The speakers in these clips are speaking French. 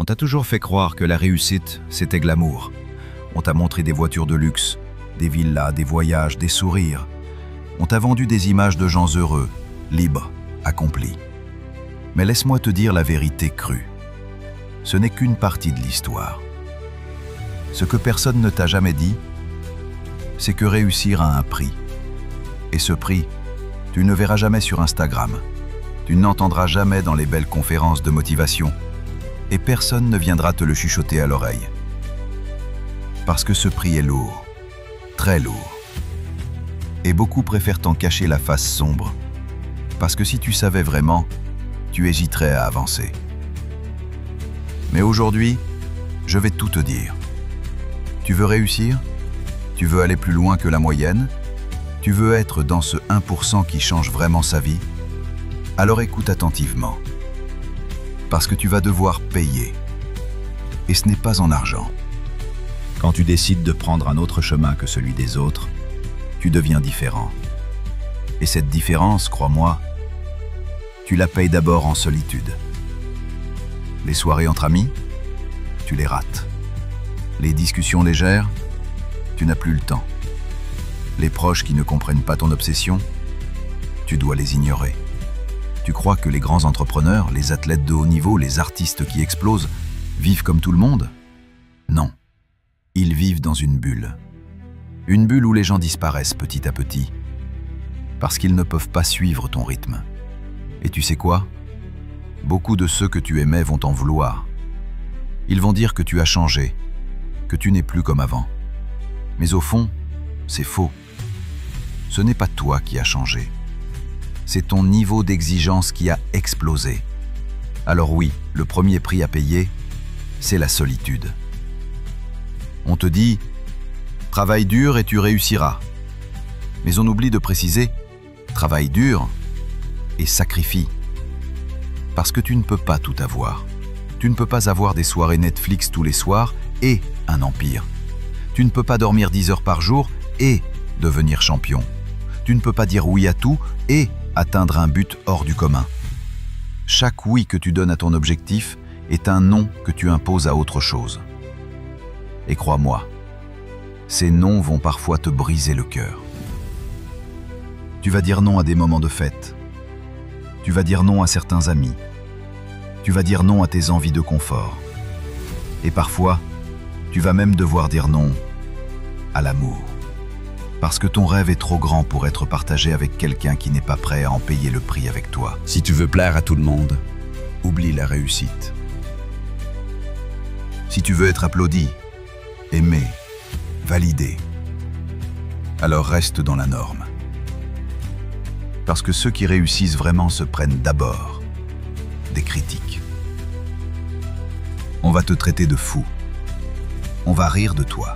On t'a toujours fait croire que la réussite, c'était glamour. On t'a montré des voitures de luxe, des villas, des voyages, des sourires. On t'a vendu des images de gens heureux, libres, accomplis. Mais laisse-moi te dire la vérité crue. Ce n'est qu'une partie de l'histoire. Ce que personne ne t'a jamais dit, c'est que réussir a un prix. Et ce prix, tu ne le verras jamais sur Instagram. Tu n'entendras jamais dans les belles conférences de motivation. Et personne ne viendra te le chuchoter à l'oreille. Parce que ce prix est lourd, très lourd. Et beaucoup préfèrent t'en cacher la face sombre. Parce que si tu savais vraiment, tu hésiterais à avancer. Mais aujourd'hui, je vais tout te dire. Tu veux réussir? Tu veux aller plus loin que la moyenne? Tu veux être dans ce 1% qui change vraiment sa vie? Alors écoute attentivement. Parce que tu vas devoir payer. Et ce n'est pas en argent. Quand tu décides de prendre un autre chemin que celui des autres, tu deviens différent. Et cette différence, crois-moi, tu la payes d'abord en solitude. Les soirées entre amis, tu les rates. Les discussions légères, tu n'as plus le temps. Les proches qui ne comprennent pas ton obsession, tu dois les ignorer. Tu crois que les grands entrepreneurs, les athlètes de haut niveau, les artistes qui explosent, vivent comme tout le monde? Non. Ils vivent dans une bulle. Une bulle où les gens disparaissent petit à petit, parce qu'ils ne peuvent pas suivre ton rythme. Et tu sais quoi? Beaucoup de ceux que tu aimais vont t'en vouloir. Ils vont dire que tu as changé, que tu n'es plus comme avant. Mais au fond, c'est faux. Ce n'est pas toi qui as changé. C'est ton niveau d'exigence qui a explosé. Alors oui, le premier prix à payer, c'est la solitude. On te dit « Travaille dur et tu réussiras ». Mais on oublie de préciser « Travaille dur et sacrifie ». Parce que tu ne peux pas tout avoir. Tu ne peux pas avoir des soirées Netflix tous les soirs et un empire. Tu ne peux pas dormir 10 heures par jour et devenir champion. Tu ne peux pas dire oui à tout et atteindre un but hors du commun. Chaque oui que tu donnes à ton objectif est un non que tu imposes à autre chose. Et crois-moi, ces noms vont parfois te briser le cœur. Tu vas dire non à des moments de fête. Tu vas dire non à certains amis. Tu vas dire non à tes envies de confort. Et parfois, tu vas même devoir dire non à l'amour. Parce que ton rêve est trop grand pour être partagé avec quelqu'un qui n'est pas prêt à en payer le prix avec toi. Si tu veux plaire à tout le monde, Oublie la réussite. Si tu veux être applaudi, aimé, validé, alors reste dans la norme. Parce que ceux qui réussissent vraiment se prennent d'abord des critiques. On va te traiter de fou. On va rire de toi.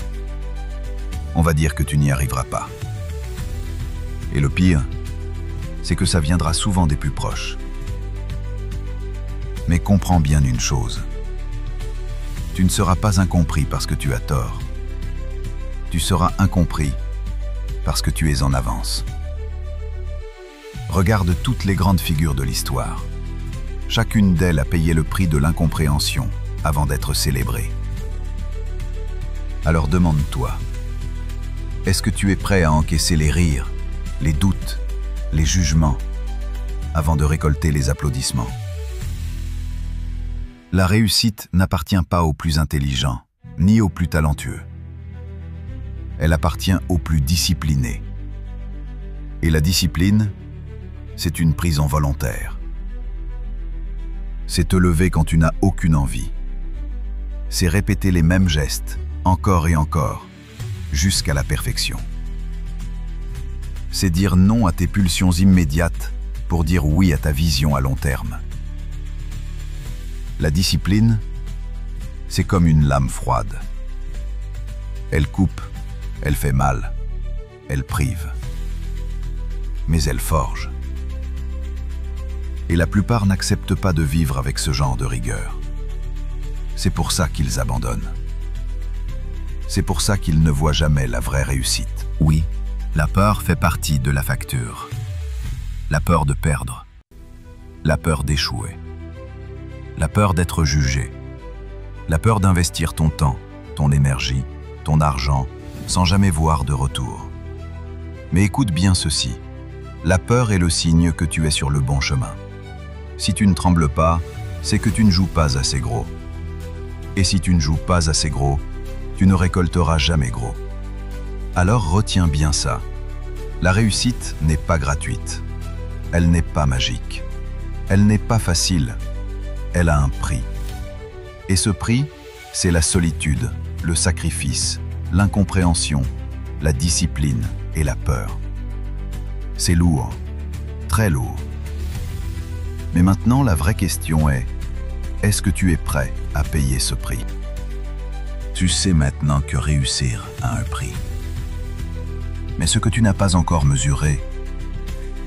On va dire que tu n'y arriveras pas. Et le pire, c'est que ça viendra souvent des plus proches. Mais comprends bien une chose. Tu ne seras pas incompris parce que tu as tort. Tu seras incompris parce que tu es en avance. Regarde toutes les grandes figures de l'histoire. Chacune d'elles a payé le prix de l'incompréhension avant d'être célébrée. Alors demande-toi, est-ce que tu es prêt à encaisser les rires, les doutes, les jugements, avant de récolter les applaudissements? La réussite n'appartient pas aux plus intelligents, ni aux plus talentueux. Elle appartient aux plus disciplinés. Et la discipline, c'est une prison volontaire. C'est te lever quand tu n'as aucune envie. C'est répéter les mêmes gestes, encore et encore, jusqu'à la perfection. C'est dire non à tes pulsions immédiates pour dire oui à ta vision à long terme. La discipline, c'est comme une lame froide. Elle coupe, elle fait mal, elle prive. Mais elle forge. Et la plupart n'acceptent pas de vivre avec ce genre de rigueur. C'est pour ça qu'ils abandonnent. C'est pour ça qu'ils ne voient jamais la vraie réussite. Oui, la peur fait partie de la facture. La peur de perdre. La peur d'échouer. La peur d'être jugé. La peur d'investir ton temps, ton énergie, ton argent, sans jamais voir de retour. Mais écoute bien ceci. La peur est le signe que tu es sur le bon chemin. Si tu ne trembles pas, c'est que tu ne joues pas assez gros. Et si tu ne joues pas assez gros, tu ne récolteras jamais gros. Alors retiens bien ça. La réussite n'est pas gratuite. Elle n'est pas magique. Elle n'est pas facile. Elle a un prix. Et ce prix, c'est la solitude, le sacrifice, l'incompréhension, la discipline et la peur. C'est lourd, très lourd. Mais maintenant, la vraie question est-ce que tu es prêt à payer ce prix? Tu sais maintenant que réussir a un prix. Mais ce que tu n'as pas encore mesuré,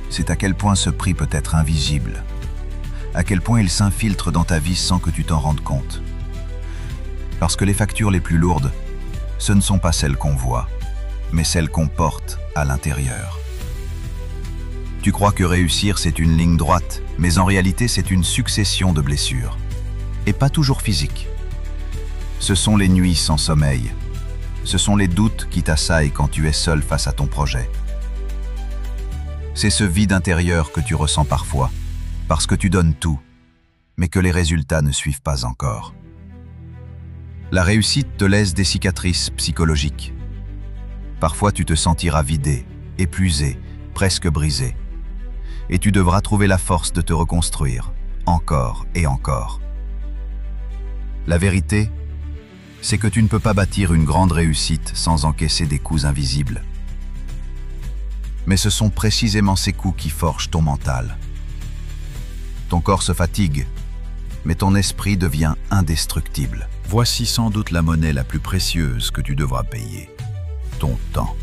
c'est à quel point ce prix peut être invisible, à quel point il s'infiltre dans ta vie sans que tu t'en rendes compte. Parce que les factures les plus lourdes, ce ne sont pas celles qu'on voit, mais celles qu'on porte à l'intérieur. Tu crois que réussir, c'est une ligne droite, mais en réalité, c'est une succession de blessures. Et pas toujours physiques. Ce sont les nuits sans sommeil. Ce sont les doutes qui t'assaillent quand tu es seul face à ton projet. C'est ce vide intérieur que tu ressens parfois, parce que tu donnes tout, mais que les résultats ne suivent pas encore. La réussite te laisse des cicatrices psychologiques. Parfois, tu te sentiras vidé, épuisé, presque brisé. Et tu devras trouver la force de te reconstruire, encore et encore. La vérité, c'est que tu ne peux pas bâtir une grande réussite sans encaisser des coups invisibles. Mais ce sont précisément ces coups qui forgent ton mental. Ton corps se fatigue, mais ton esprit devient indestructible. Voici sans doute la monnaie la plus précieuse que tu devras payer. Ton temps.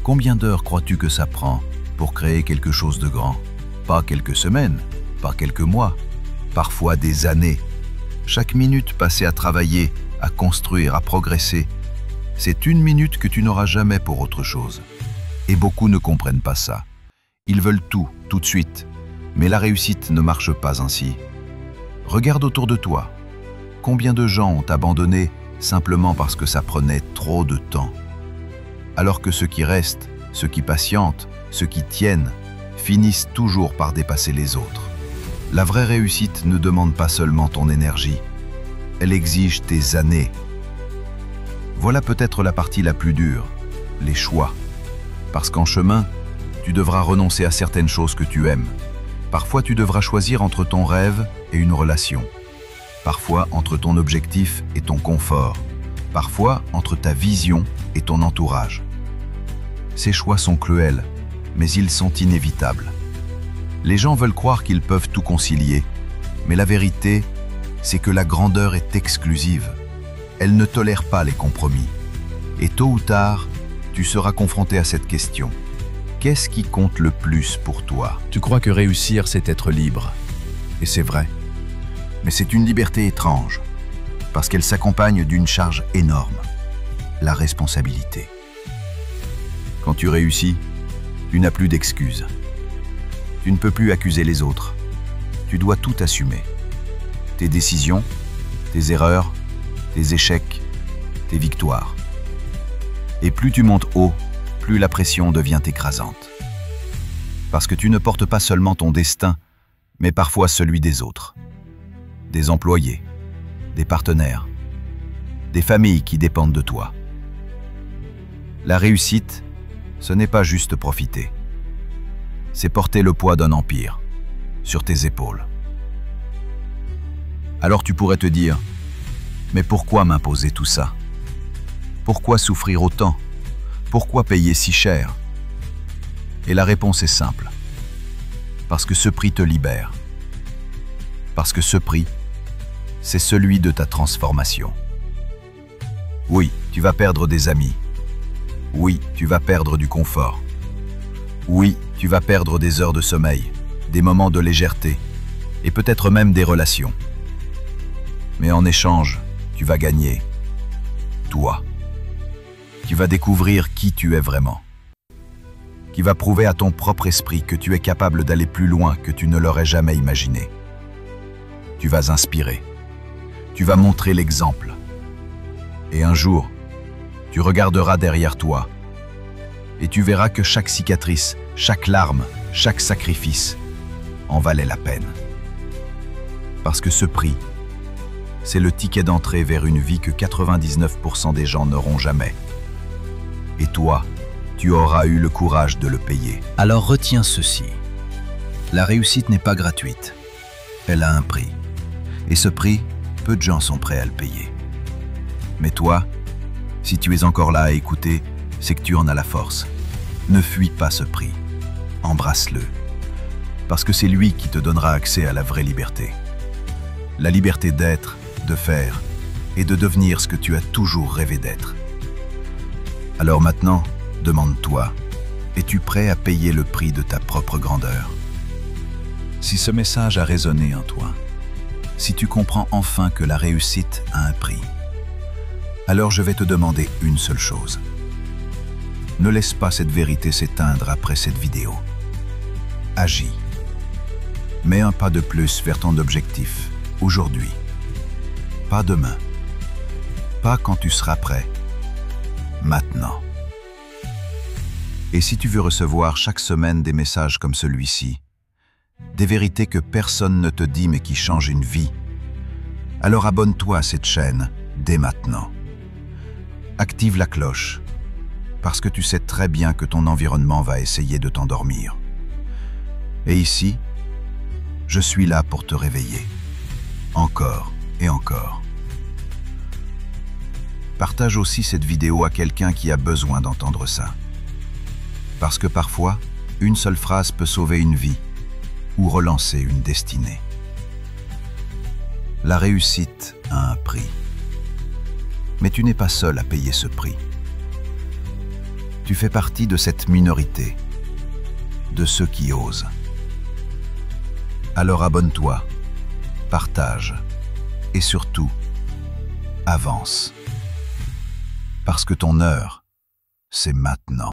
Combien d'heures crois-tu que ça prend pour créer quelque chose de grand? Pas quelques semaines, pas quelques mois, parfois des années. Chaque minute passée à travailler, à construire, à progresser, c'est une minute que tu n'auras jamais pour autre chose. Et beaucoup ne comprennent pas ça. Ils veulent tout de suite. Mais la réussite ne marche pas ainsi. Regarde autour de toi. Combien de gens ont abandonné simplement parce que ça prenait trop de temps? Alors que ceux qui restent, ceux qui patientent, ceux qui tiennent, finissent toujours par dépasser les autres. La vraie réussite ne demande pas seulement ton énergie, elle exige tes années. Voilà peut-être la partie la plus dure, les choix. Parce qu'en chemin, tu devras renoncer à certaines choses que tu aimes. Parfois, tu devras choisir entre ton rêve et une relation. Parfois, entre ton objectif et ton confort. Parfois, entre ta vision et ton entourage. Ces choix sont cruels, mais ils sont inévitables. Les gens veulent croire qu'ils peuvent tout concilier, mais la vérité, c'est que la grandeur est exclusive. Elle ne tolère pas les compromis. Et tôt ou tard, tu seras confronté à cette question. Qu'est-ce qui compte le plus pour toi? Tu crois que réussir, c'est être libre. Et c'est vrai. Mais c'est une liberté étrange, parce qu'elle s'accompagne d'une charge énorme, la responsabilité. Quand tu réussis, tu n'as plus d'excuses. Tu ne peux plus accuser les autres. Tu dois tout assumer. Tes décisions, tes erreurs, tes échecs, tes victoires. Et plus tu montes haut, plus la pression devient écrasante. Parce que tu ne portes pas seulement ton destin, mais parfois celui des autres. Des employés, des partenaires, des familles qui dépendent de toi. La réussite, ce n'est pas juste profiter. C'est porter le poids d'un empire sur tes épaules. Alors tu pourrais te dire, mais pourquoi m'imposer tout ça? Pourquoi souffrir autant? Pourquoi payer si cher? Et la réponse est simple. Parce que ce prix te libère. Parce que ce prix, c'est celui de ta transformation. Oui, tu vas perdre des amis. Oui, tu vas perdre du confort. Oui, tu vas perdre des heures de sommeil, des moments de légèreté, et peut-être même des relations. Mais en échange, tu vas gagner. Toi. Tu vas découvrir qui tu es vraiment. Qui va prouver à ton propre esprit que tu es capable d'aller plus loin que tu ne l'aurais jamais imaginé. Tu vas inspirer. Tu vas montrer l'exemple. Et un jour, tu regarderas derrière toi et tu verras que chaque cicatrice, chaque larme, chaque sacrifice en valait la peine. Parce que ce prix, c'est le ticket d'entrée vers une vie que 99% des gens n'auront jamais. Et toi, tu auras eu le courage de le payer. Alors retiens ceci. La réussite n'est pas gratuite. Elle a un prix. Et ce prix, peu de gens sont prêts à le payer. Mais toi, si tu es encore là à écouter, c'est que tu en as la force. Ne fuis pas ce prix. Embrasse-le. Parce que c'est lui qui te donnera accès à la vraie liberté. La liberté d'être, de faire et de devenir ce que tu as toujours rêvé d'être. Alors maintenant, demande-toi, es-tu prêt à payer le prix de ta propre grandeur? Si ce message a résonné en toi, si tu comprends enfin que la réussite a un prix, alors je vais te demander une seule chose. Ne laisse pas cette vérité s'éteindre après cette vidéo. Agis. Mets un pas de plus vers ton objectif, aujourd'hui. Pas demain. Pas quand tu seras prêt. Maintenant. Et si tu veux recevoir chaque semaine des messages comme celui-ci, des vérités que personne ne te dit mais qui changent une vie, alors abonne-toi à cette chaîne dès maintenant. Active la cloche, parce que tu sais très bien que ton environnement va essayer de t'endormir. Et ici, je suis là pour te réveiller. Encore et encore. Partage aussi cette vidéo à quelqu'un qui a besoin d'entendre ça. Parce que parfois, une seule phrase peut sauver une vie ou relancer une destinée. La réussite a un prix. Mais tu n'es pas seul à payer ce prix. Tu fais partie de cette minorité, de ceux qui osent. Alors abonne-toi, partage et surtout, avance. Parce que ton heure, c'est maintenant.